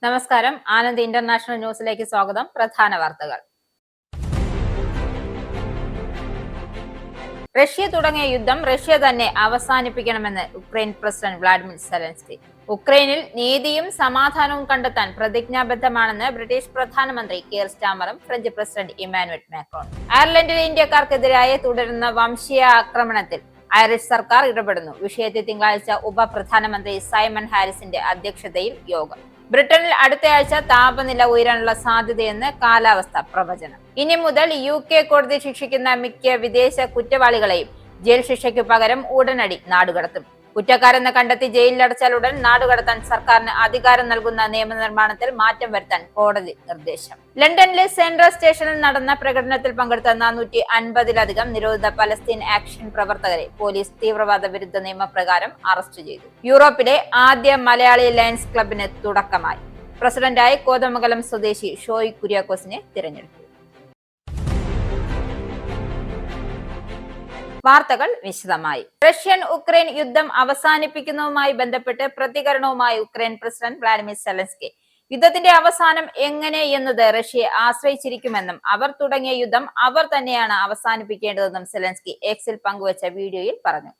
നമസ്കാരം. ആനന്ദ് ഇന്റർനാഷണൽ ന്യൂസിലേക്ക് സ്വാഗതം. പ്രധാന വാർത്തകൾ. റഷ്യ തുടങ്ങിയ യുദ്ധം റഷ്യ തന്നെ അവസാനിപ്പിക്കണമെന്ന് ഉക്രൈൻ പ്രസിഡന്റ് വ്ളാഡിമിർ സെലൻസ്കി. ഉക്രൈനിൽ നീതിയും സമാധാനവും കണ്ടെത്താൻ പ്രതിജ്ഞാബദ്ധമാണെന്ന് ബ്രിട്ടീഷ് പ്രധാനമന്ത്രി കീർ സ്റ്റാമറും ഫ്രഞ്ച് പ്രസിഡന്റ് ഇമ്മാനുവൽ മാക്രോൺ. അയർലൻഡിലെ ഇന്ത്യക്കാർക്കെതിരായ തുടരുന്ന വംശീയ ആക്രമണത്തിൽ ഐറിഷ് സർക്കാർ ഇടപെടുന്നു. വിഷയത്തിൽ തിങ്കളാഴ്ച ഉപപ്രധാനമന്ത്രി സൈമൺ ഹാരിസിന്റെ അധ്യക്ഷതയിൽ യോഗം. ബ്രിട്ടനിൽ അടുത്തയാഴ്ച താപനില ഉയരാനുള്ള സാധ്യതയെന്ന് കാലാവസ്ഥാ പ്രവചനം. ഇനി മുതൽ UK കോടതി ശിക്ഷിക്കുന്ന മിക്ക വിദേശ കുറ്റവാളികളെയും ജയിൽ ശിക്ഷയ്ക്കു പകരം ഉടനടി നാടുകടത്തും. കുറ്റക്കാരെന്ന് കണ്ടെത്തി ജയിലിലടച്ചാൽ ഉടൻ നാടുകടത്താൻ സർക്കാരിന് അധികാരം നൽകുന്ന നിയമനിർമ്മാണത്തിൽ മാറ്റം വരുത്താൻ കോടതി നിർദ്ദേശം. ലണ്ടനിലെ സെൻട്രൽ സ്റ്റേഷനിൽ നടന്ന പ്രകടനത്തിൽ പങ്കെടുത്ത 450-ലധികം നിരോധിത പലസ്തീൻ ആക്ഷൻ പ്രവർത്തകരെ പോലീസ് തീവ്രവാദ വിരുദ്ധ നിയമപ്രകാരം അറസ്റ്റ് ചെയ്തു. യൂറോപ്പിലെ ആദ്യ മലയാളി ലയൺസ് ക്ലബിന് തുടക്കമായി. പ്രസിഡന്റായി കോതമംഗലം സ്വദേശി ഷോയ് കുര്യാക്കോസിനെ തിരഞ്ഞെടുത്തു. വാർത്തകൾ വിശദമായി. റഷ്യൻ ഉക്രൈൻ യുദ്ധം അവസാനിപ്പിക്കുന്നതുമായി ബന്ധപ്പെട്ട് പ്രതികരണവുമായി ഉക്രൈൻ പ്രസിഡന്റ് വ്ളാഡിമിർ സെലൻസ്കി. യുദ്ധത്തിന്റെ അവസാനം എങ്ങനെ എന്നത് റഷ്യയെ ആശ്രയിച്ചിരിക്കുമെന്നും അവർ തുടങ്ങിയ യുദ്ധം അവർ തന്നെയാണ് അവസാനിപ്പിക്കേണ്ടതെന്നും സെലൻസ്കി എക്സിൽ പങ്കുവച്ച വീഡിയോയിൽ പറഞ്ഞു.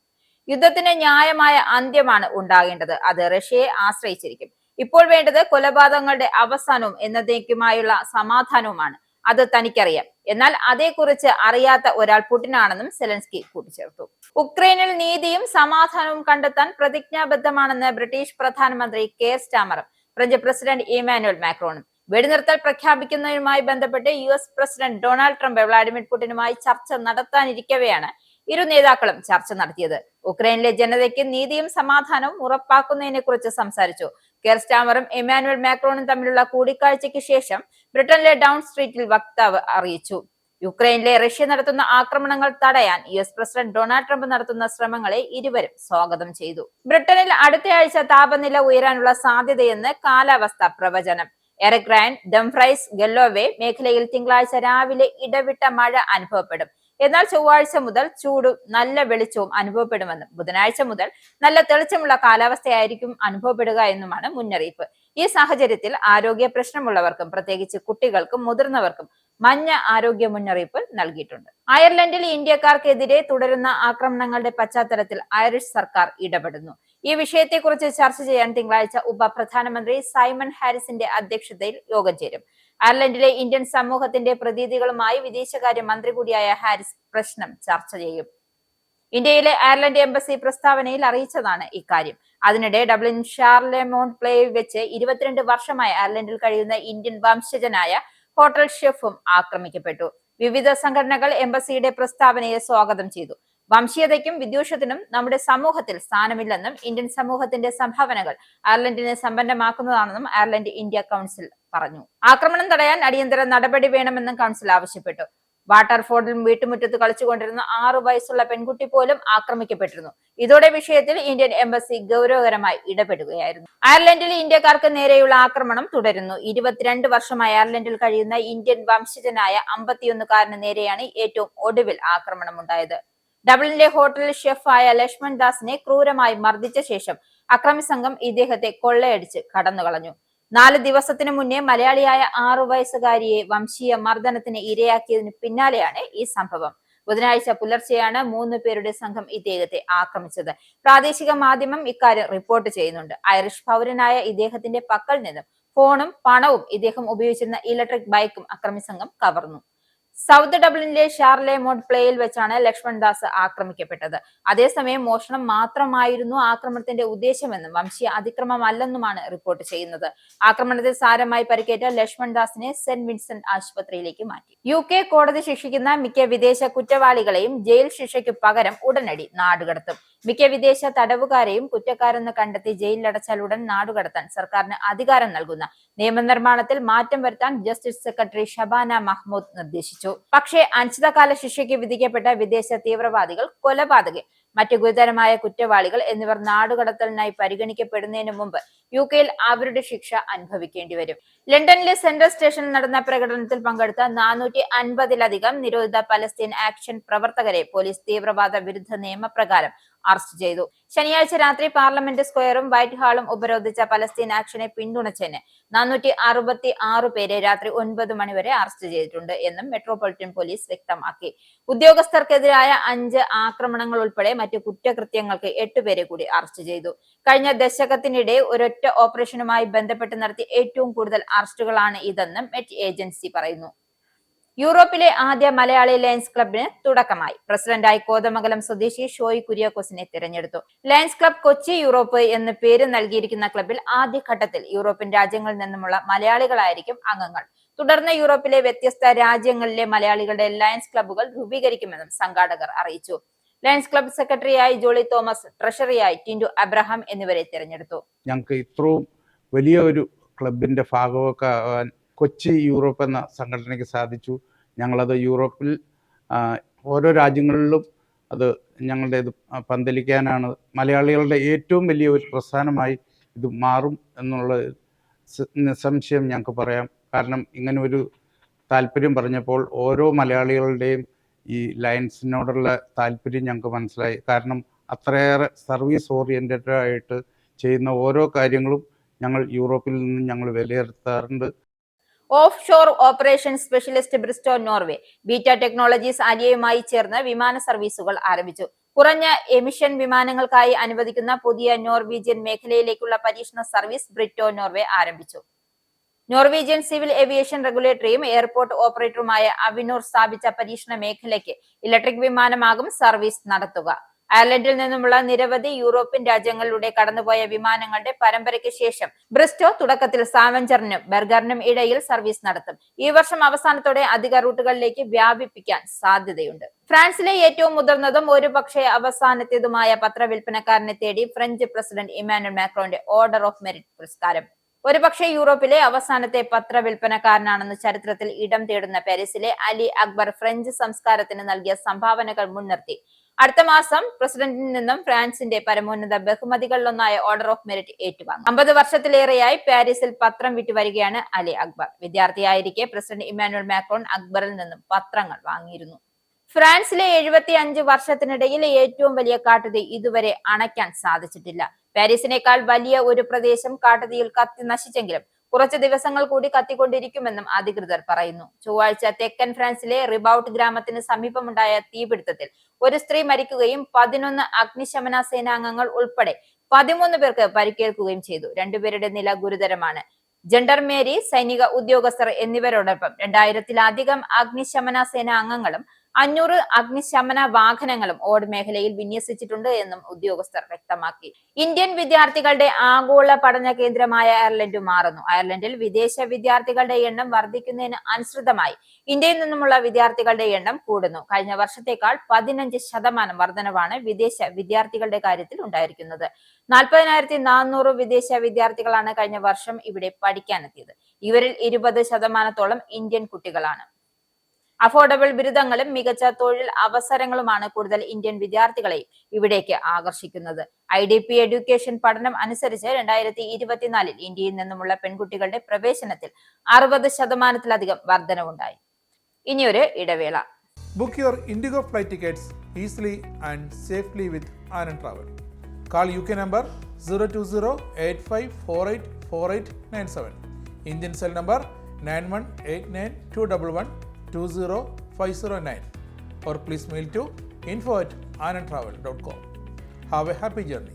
യുദ്ധത്തിന് ന്യായമായ അന്ത്യമാണ് ഉണ്ടാകേണ്ടത്. അത് റഷ്യയെ ആശ്രയിച്ചിരിക്കും. ഇപ്പോൾ വേണ്ടത് കൊലപാതകങ്ങളുടെ അവസാനവും എന്നതേക്കുമായുള്ള സമാധാനവുമാണ്. അത് തനിക്കറിയാം. എന്നാൽ അതേക്കുറിച്ച് അറിയാത്ത ഒരാൾ പുടിനാണെന്നും സെലൻസ്കി കൂട്ടിച്ചേർത്തു. ഉക്രൈനിൽ നീതിയും സമാധാനവും കണ്ടെത്താൻ പ്രതിജ്ഞാബദ്ധമാണെന്ന് ബ്രിട്ടീഷ് പ്രധാനമന്ത്രി കീർ സ്റ്റാമറും ഫ്രഞ്ച് പ്രസിഡന്റ് ഇമ്മാനുവൽ മാക്രോണും. വെടിനിർത്തൽ പ്രഖ്യാപിക്കുന്നതുമായി ബന്ധപ്പെട്ട് US president Donald Trump Vladimir പുടിനുമായി ചർച്ച നടത്താനിരിക്കവെയാണ് ഇരു നേതാക്കളും ചർച്ച നടത്തിയത്. ഉക്രൈനിലെ ജനതയ്ക്ക് നീതിയും സമാധാനവും ഉറപ്പാക്കുന്നതിനെ കുറിച്ച് സംസാരിച്ചു. കീർ സ്റ്റാമറും ഇമ്മാനുവൽ മാക്രോണും തമ്മിലുള്ള കൂടിക്കാഴ്ചയ്ക്ക് ശേഷം ബ്രിട്ടനിലെ ഡൗൺ സ്ട്രീറ്റിൽ വക്താവ് അറിയിച്ചു. യുക്രൈനിലെ റഷ്യ നടത്തുന്ന ആക്രമണങ്ങൾ തടയാൻ US പ്രസിഡന്റ് ഡൊണാൾഡ് ട്രംപ് നടത്തുന്ന ശ്രമങ്ങളെ ഇരുവരും സ്വാഗതം ചെയ്തു. ബ്രിട്ടനിൽ അടുത്തയാഴ്ച താപനില ഉയരാനുള്ള സാധ്യതയെന്ന് കാലാവസ്ഥാ പ്രവചനം. എറിക് റയൻ, ഡംഫ്രൈസ്, ഗല്ലോവേ മേഖലയിൽ തിങ്കളാഴ്ച രാവിലെ ഇടവിട്ട മഴ അനുഭവപ്പെടും. എന്നാൽ ചൊവ്വാഴ്ച മുതൽ ചൂടും നല്ല വെളിച്ചവും അനുഭവപ്പെടുമെന്നും ബുധനാഴ്ച മുതൽ നല്ല തെളിച്ചമുള്ള കാലാവസ്ഥയായിരിക്കും അനുഭവപ്പെടുക എന്നുമാണ് മുന്നറിയിപ്പ്. ഈ സാഹചര്യത്തിൽ ആരോഗ്യ പ്രശ്നമുള്ളവർക്കും പ്രത്യേകിച്ച് കുട്ടികൾക്കും മുതിർന്നവർക്കും മഞ്ഞ ആരോഗ്യ മുന്നറിയിപ്പ് നൽകിയിട്ടുണ്ട്. അയർലൻഡിൽ ഇന്ത്യക്കാർക്കെതിരെ തുടരുന്ന ആക്രമണങ്ങളുടെ പശ്ചാത്തലത്തിൽ ഐറിഷ് സർക്കാർ ഇടപെടുന്നു. ഈ വിഷയത്തെക്കുറിച്ച് ചർച്ച ചെയ്യാൻ തിങ്കളാഴ്ച ഉപപ്രധാനമന്ത്രി സൈമൺ ഹാരിസിന്റെ അധ്യക്ഷതയിൽ യോഗം ചേരും. അയർലൻഡിലെ ഇന്ത്യൻ സമൂഹത്തിന്റെ പ്രതിനിധികളുമായി വിദേശകാര്യ മന്ത്രി കൂടിയായ ഹാരിസ് പ്രശ്നം ചർച്ച ചെയ്യും. ഇന്ത്യയിലെ അയർലൻഡ് എംബസി പ്രസ്താവനയിൽ അറിയിച്ചതാണ് ഇക്കാര്യം. അതിനിടെ ഡബ്ലിൻ ഷാർലെമോണ്ട് പ്ലേയിൽ വെച്ച് 22 വർഷമായി അയർലൻഡിൽ കഴിയുന്ന ഇന്ത്യൻ വംശജനായ ഹോട്ടൽ ഷെഫും ആക്രമിക്കപ്പെട്ടു. വിവിധ സംഘടനകൾ എംബസിയുടെ പ്രസ്താവനയെ സ്വാഗതം ചെയ്തു. വംശീയതയ്ക്കും വിദ്വേഷത്തിനും നമ്മുടെ സമൂഹത്തിൽ സ്ഥാനമില്ലെന്നും ഇന്ത്യൻ സമൂഹത്തിന്റെ സംഭാവനകൾ അയർലൻഡിനെ സമ്പന്നമാക്കുന്നതാണെന്നും അയർലൻഡ് ഇന്ത്യ കൗൺസിൽ പറഞ്ഞു. ആക്രമണം തടയാൻ അടിയന്തര നടപടി വേണമെന്നും കൗൺസിൽ ആവശ്യപ്പെട്ടു. വാട്ടർഫോർഡിൽ വീട്ടുമുറ്റത്ത് കളിച്ചുകൊണ്ടിരുന്ന 6 വയസ്സുള്ള പെൺകുട്ടി പോലും ആക്രമിക്കപ്പെട്ടിരുന്നു. ഇതോടെ വിഷയത്തിൽ ഇന്ത്യൻ എംബസി ഗൗരവകരമായി ഇടപെടുകയായിരുന്നു. അയർലൻഡിൽ ഇന്ത്യക്കാർക്ക് നേരെയുള്ള ആക്രമണം തുടരുന്നു. 22 വർഷമായി അയർലൻഡിൽ കഴിയുന്ന ഇന്ത്യൻ വംശജനായ 51-കാരന് നേരെയാണ് ഏറ്റവും ഒടുവിൽ ആക്രമണമുണ്ടായത്. ഡബ്ലിനിലെ ഹോട്ടലിൽ ഷെഫായ ലക്ഷ്മൺ ദാസിനെ ക്രൂരമായി മർദ്ദിച്ച ശേഷം അക്രമി സംഘം ഇദ്ദേഹത്തെ കൊള്ളയടിച്ച് കടന്നുകളഞ്ഞു. 4 ദിവസത്തിനു മുന്നേ മലയാളിയായ 6 വയസ്സുകാരിയെ വംശീയ മർദ്ദനത്തിന് ഇരയാക്കിയതിന് പിന്നാലെയാണ് ഈ സംഭവം. ബുധനാഴ്ച പുലർച്ചെയാണ് 3 പേരുടെ സംഘം ഇദ്ദേഹത്തെ ആക്രമിച്ചത്. പ്രാദേശിക മാധ്യമം ഇക്കാര്യം റിപ്പോർട്ട് ചെയ്യുന്നുണ്ട്. ഐറിഷ് പൗരനായ ഇദ്ദേഹത്തിന്റെ പക്കൽ നിന്നും ഫോണും പണവും ഇദ്ദേഹം ഉപയോഗിച്ചിരുന്ന ഇലക്ട്രിക് ബൈക്കും അക്രമി സംഘം കവർന്നു. സൗത്ത് ഡബ്ലിനിലെ ഷാർലെമോണ്ട് പ്ലേയിൽ വെച്ചാണ് ലക്ഷ്മൺ ദാസ് ആക്രമിക്കപ്പെട്ടത്. അതേസമയം മോഷണം മാത്രമായിരുന്നു ആക്രമണത്തിന്റെ ഉദ്ദേശമെന്നും വംശീയ അതിക്രമമല്ലെന്നുമാണ് റിപ്പോർട്ട് ചെയ്യുന്നത്. ആക്രമണത്തിൽ സാരമായി പരിക്കേറ്റ ലക്ഷ്മൺ ദാസിനെ സെന്റ് വിൻസെന്റ് ആശുപത്രിയിലേക്ക് മാറ്റി. UK കോടതി ശിക്ഷിക്കുന്ന മിക്ക വിദേശ കുറ്റവാളികളെയും ജയിൽ ശിക്ഷയ്ക്ക് പകരം ഉടനടി നാടുകടത്തും. മിക്ക വിദേശ തടവുകാരെയും കുറ്റക്കാരെന്ന് കണ്ടെത്തി ജയിലിലടച്ചാൽ ഉടൻ നാടുകടത്താൻ സർക്കാരിന് അധികാരം നൽകുന്ന നിയമനിർമ്മാണത്തിൽ മാറ്റം വരുത്താൻ ജസ്റ്റിസ് സെക്രട്ടറി ഷബാന മഹ്മൂദ് നിർദ്ദേശിച്ചു. പക്ഷേ അനിശ്ചിതകാല ശിക്ഷയ്ക്ക് വിധിക്കപ്പെട്ട വിദേശ തീവ്രവാദികൾ, കൊലപാതകി, മറ്റ് ഗുരുതരമായ കുറ്റവാളികൾ എന്നിവർ നാടുകടത്തലിനായി പരിഗണിക്കപ്പെടുന്നതിന് മുമ്പ് UK-യിൽ അവരുടെ ശിക്ഷ അനുഭവിക്കേണ്ടി വരും. ലണ്ടനിലെ സെൻട്രൽ സ്റ്റേഷനിൽ നടന്ന പ്രകടനത്തിൽ പങ്കെടുത്ത 450-ലധികം നിരോധിത പലസ്തീൻ ആക്ഷൻ പ്രവർത്തകരെ പോലീസ് തീവ്രവാദ വിരുദ്ധ നിയമപ്രകാരം അറസ്റ്റ് ചെയ്തു. ശനിയാഴ്ച രാത്രി പാർലമെന്റ് സ്ക്വയറും വൈറ്റ് ഹാളും ഉപരോധിച്ച പലസ്തീൻ ആക്ഷനെ പിന്തുണച്ചതിന് 466 പേരെ രാത്രി 9 മണിവരെ അറസ്റ്റ് ചെയ്തിട്ടുണ്ട് എന്നും മെട്രോപൊളിറ്റൻ പോലീസ് വ്യക്തമാക്കി. ഉദ്യോഗസ്ഥർക്കെതിരായ 5 ആക്രമണങ്ങൾ ഉൾപ്പെടെ മറ്റു കുറ്റകൃത്യങ്ങൾക്ക് 8 പേരെ കൂടി അറസ്റ്റ് ചെയ്തു. കഴിഞ്ഞ ദശകത്തിനിടെ ഒരൊറ്റ ഓപ്പറേഷനുമായി ബന്ധപ്പെട്ട് നടത്തിയ ഏറ്റവും കൂടുതൽ അറസ്റ്റുകളാണ് ഇതെന്നും മെറ്റ് ഏജൻസി പറയുന്നു. യൂറോപ്പിലെ ആദ്യ മലയാളി ലയൺസ് ക്ലബിന് തുടക്കമായി. പ്രസിഡന്റായി കോതമംഗലം സ്വദേശി ഷോയ് കുര്യാക്കോസിനെ തിരഞ്ഞെടുത്തു. ലയൺസ് ക്ലബ് കൊച്ചി യൂറോപ്പ് എന്ന് പേര് നൽകിയിരിക്കുന്ന ക്ലബിൽ ആദ്യഘട്ടത്തിൽ യൂറോപ്യൻ രാജ്യങ്ങളിൽ നിന്നുമുള്ള മലയാളികളായിരിക്കും അംഗങ്ങൾ. തുടർന്ന് യൂറോപ്പിലെ വ്യത്യസ്ത രാജ്യങ്ങളിലെ മലയാളികളുടെ ലയൺസ് ക്ലബ്ബുകൾ രൂപീകരിക്കുമെന്നും സംഘാടകർ അറിയിച്ചു. ലയൺസ് ക്ലബ് സെക്രട്ടറിയായി ജോളി തോമസ്, ട്രഷറിയായി ടിൻഡു അബ്രഹാം എന്നിവരെ തിരഞ്ഞെടുത്തു. ഞങ്ങൾക്ക് ഇത്രയും വലിയ ഒരു ക്ലബിന്റെ ഭാഗമൊക്കെ ആവാൻ കൊച്ചി യൂറോപ്പ് എന്ന സംഘടനയ്ക്ക് സാധിച്ചു. ഞങ്ങളത് യൂറോപ്പിൽ ഓരോ രാജ്യങ്ങളിലും അത് ഞങ്ങളുടെ ഇത് പന്തലിക്കാനാണ്. മലയാളികളുടെ ഏറ്റവും വലിയ ഒരു പ്രസ്ഥാനമായി ഇത് മാറും എന്നുള്ള നിസ്സംശയം ഞങ്ങൾക്ക് പറയാം. കാരണം ഇങ്ങനെ ഒരു താല്പര്യം പറഞ്ഞപ്പോൾ ഓരോ മലയാളികളുടെയും ഈ ലയൺസിനോടുള്ള താല്പര്യം ഞങ്ങൾക്ക് മനസ്സിലായി. കാരണം അത്രയേറെ സർവീസ് ഓറിയൻറ്റഡ് ആയിട്ട് ചെയ്യുന്ന ഓരോ കാര്യങ്ങളും ഞങ്ങൾ യൂറോപ്പിൽ നിന്ന് ഞങ്ങൾ വിലയിരുത്താറുണ്ട്. Offshore operation specialist Bristow Norway Beta technologies ആലിയയുമായി ചേർന്ന് വിമാന സർവീസുകൾ ആരംഭിച്ചു. കുറഞ്ഞ എമിഷൻ വിമാനങ്ങൾക്കായി അനുവദിക്കുന്ന പുതിയ നോർവീജിയൻ മേഖലയിലേക്കുള്ള പരീക്ഷണ സർവീസ് ബ്രിസ്റ്റോ നോർവേ ആരംഭിച്ചു. നോർവീജിയൻ സിവിൽ ഏവിയേഷൻ റെഗുലേറ്ററിയും എയർപോർട്ട് ഓപ്പറേറ്ററുമായ അവിനൂർ സ്ഥാപിച്ച പരീക്ഷണ മേഖലയ്ക്ക് ഇലക്ട്രിക് വിമാനമാകും സർവീസ് നടത്തുക. അയർലൻഡിൽ നിന്നുമുള്ള നിരവധി യൂറോപ്യൻ രാജ്യങ്ങളിലൂടെ കടന്നുപോയ വിമാനങ്ങളുടെ പരമ്പരയ്ക്ക് ശേഷം ബ്രിസ്റ്റോ തുടക്കത്തിൽ സാവഞ്ചറിനും ബെർഗറിനും ഇടയിൽ സർവീസ് നടത്തും. ഈ വർഷം അവസാനത്തോടെ അധിക റൂട്ടുകളിലേക്ക് വ്യാപിപ്പിക്കാൻ സാധ്യതയുണ്ട്. ഫ്രാൻസിലെ ഏറ്റവും മുതിർന്നതും ഒരുപക്ഷെ അവസാനത്തേതുമായ പത്രവിൽപ്പനക്കാരനെ തേടി ഫ്രഞ്ച് പ്രസിഡന്റ് ഇമ്മാനുവൽ മാക്രോന്റെ ഓർഡർ ഓഫ് മെറിറ്റ് പുരസ്കാരം. ഒരുപക്ഷെ യൂറോപ്പിലെ അവസാനത്തെ പത്രവിൽപ്പനക്കാരനാണെന്ന് ചരിത്രത്തിൽ ഇടം തേടുന്ന പാരീസിലെ അലി അക്ബർ ഫ്രഞ്ച് സംസ്കാരത്തിന് നൽകിയ സംഭാവനകൾ മുൻനിർത്തി അടുത്ത മാസം പ്രസിഡന്റിൽ നിന്നും ഫ്രാൻസിന്റെ പരമോന്നത ബഹുമതികളിലൊന്നായ ഓർഡർ ഓഫ് മെറിറ്റ് ഏറ്റുവാങ്ങും. 50 വർഷത്തിലേറെയായി പാരീസിൽ പത്രം വിറ്റുവരികയാണ് അലി അക്ബർ. വിദ്യാർത്ഥിയായിരിക്കെ പ്രസിഡന്റ് ഇമ്മാനുവൽ മാക്രോൺ അക്ബറിൽ നിന്നും പത്രങ്ങൾ വാങ്ങിയിരുന്നു. ഫ്രാൻസിലെ 75 വർഷത്തിനിടയിൽ ഏറ്റവും വലിയ കാട്ടുതീ ഇതുവരെ അണയ്ക്കാൻ സാധിച്ചിട്ടില്ല. പാരീസിനേക്കാൾ വലിയ ഒരു പ്രദേശം കാട്ടുതീയിൽ കത്തി നശിച്ചെങ്കിലും കുറച്ച് ദിവസങ്ങൾ കൂടി കത്തിക്കൊണ്ടിരിക്കുമെന്നും അധികൃതർ പറയുന്നു. ചൊവ്വാഴ്ച തെക്കൻ ഫ്രാൻസിലെ റിബൌട്ട് ഗ്രാമത്തിന് സമീപമുണ്ടായ തീപിടുത്തത്തിൽ ഒരു സ്ത്രീ മരിക്കുകയും 11 അഗ്നിശമന സേനാംഗങ്ങൾ ഉൾപ്പെടെ 13 പേർക്ക് പരിക്കേൽക്കുകയും ചെയ്തു. 2 പേരുടെ നില ഗുരുതരമാണ്. ജണ്ടർമേരി, സൈനിക ഉദ്യോഗസ്ഥർ എന്നിവരോടൊപ്പം 2000-ലധികം അഗ്നിശമന സേനാ അംഗങ്ങളും 500 അഗ്നിശമന വാഹനങ്ങളും ഓട് മേഖലയിൽ വിന്യസിച്ചിട്ടുണ്ട് എന്നും ഉദ്യോഗസ്ഥർ വ്യക്തമാക്കി. ഇന്ത്യൻ വിദ്യാർത്ഥികളുടെ ആഗോള പഠന കേന്ദ്രമായ അയർലൻഡ് മാറുന്നു. അയർലൻഡിൽ വിദേശ വിദ്യാർത്ഥികളുടെ എണ്ണം വർദ്ധിക്കുന്നതിന് അനുസൃതമായി ഇന്ത്യയിൽ നിന്നുമുള്ള വിദ്യാർത്ഥികളുടെ എണ്ണം കൂടുന്നു. കഴിഞ്ഞ വർഷത്തേക്കാൾ 15% വർധനവാണ് വിദേശ വിദ്യാർത്ഥികളുടെ കാര്യത്തിൽ ഉണ്ടായിരിക്കുന്നത്. 40,400 വിദേശ വിദ്യാർത്ഥികളാണ് കഴിഞ്ഞ വർഷം ഇവിടെ പഠിക്കാനെത്തിയത്. ഇവരിൽ 20% ഇന്ത്യൻ കുട്ടികളാണ്. അഫോർഡബിൾ ബിരുദങ്ങളും മികച്ച തൊഴിൽ അവസരങ്ങളുമാണ് കൂടുതൽ ഇന്ത്യൻ വിദ്യാർത്ഥികളെയും ഇവിടേക്ക് ആകർഷിക്കുന്നത്. IDP എഡ്യൂക്കേഷൻ പഠനം അനുസരിച്ച് 2024 ഇന്ത്യയിൽ നിന്നുമുള്ള പെൺകുട്ടികളുടെ പ്രവേശനത്തിൽ 60%-ലധികം വർധനവുണ്ടായി. ഇനിയൊരു ഇടവേള. Book your IndiGo flight tickets easily and safely with Anand travel. Call UK number 020-8548-4897. Indian cell number 918921120509 or please mail to info@anandtravel.com. Have a happy journey.